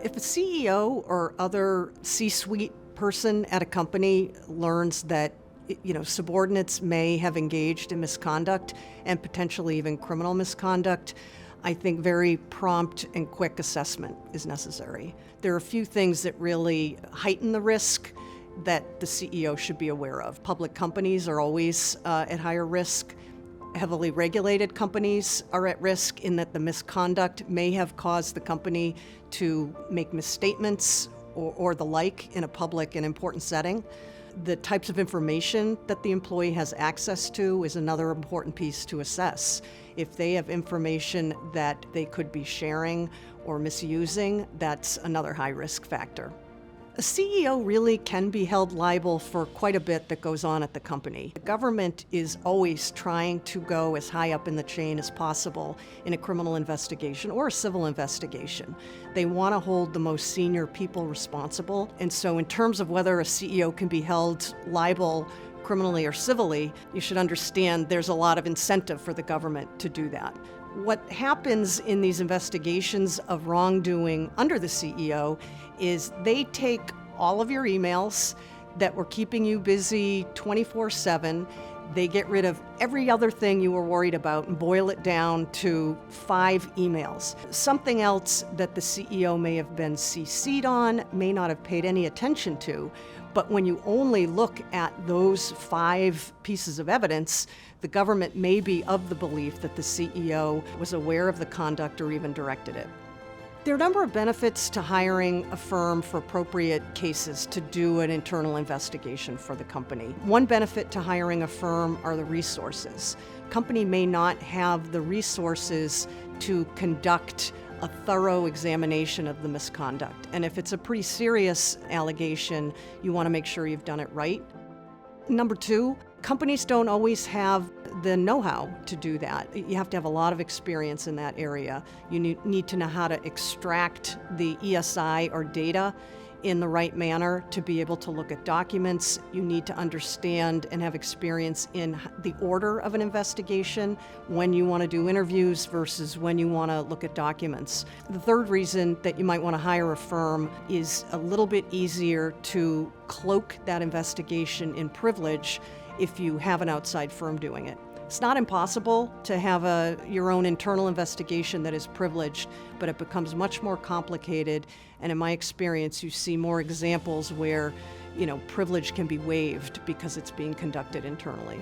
If a CEO or other C-suite person at a company learns that subordinates may have engaged in misconduct and potentially even criminal misconduct, I think very prompt and quick assessment is necessary. There are a few things that really heighten the risk that the CEO should be aware of. Public companies are always at higher risk. Heavily regulated companies are at risk in that the misconduct may have caused the company to make misstatements or the like in a public and important setting. The types of information that the employee has access to is another important piece to assess. If they have information that they could be sharing or misusing, that's another high risk factor. A CEO really can be held liable for quite a bit that goes on at the company. The government is always trying to go as high up in the chain as possible in a criminal investigation or a civil investigation. They want to hold the most senior people responsible. And so in terms of whether a CEO can be held liable criminally or civilly, you should understand there's a lot of incentive for the government to do that. What happens in these investigations of wrongdoing under the CEO is they take all of your emails that were keeping you busy 24/7. They get rid of every other thing you were worried about and boil it down to 5 emails. Something else that the CEO may have been CC'd on, may not have paid any attention to, but when you only look at those 5 pieces of evidence, the government may be of the belief that the CEO was aware of the conduct or even directed it. There are a number of benefits to hiring a firm for appropriate cases to do an internal investigation for the company. One benefit to hiring a firm are the resources. Company may not have the resources to conduct a thorough examination of the misconduct. And if it's a pretty serious allegation, you want to make sure you've done it right. Number 2, companies don't always have the know-how to do that. You have to have a lot of experience in that area. You need to know how to extract the ESI or data in the right manner to be able to look at documents. You need to understand and have experience in the order of an investigation, when you want to do interviews versus when you want to look at documents. The third reason that you might want to hire a firm is a little bit easier to cloak that investigation in privilege if you have an outside firm doing it. It's not impossible to have your own internal investigation that is privileged, but it becomes much more complicated. And in my experience, you see more examples where, privilege can be waived because it's being conducted internally.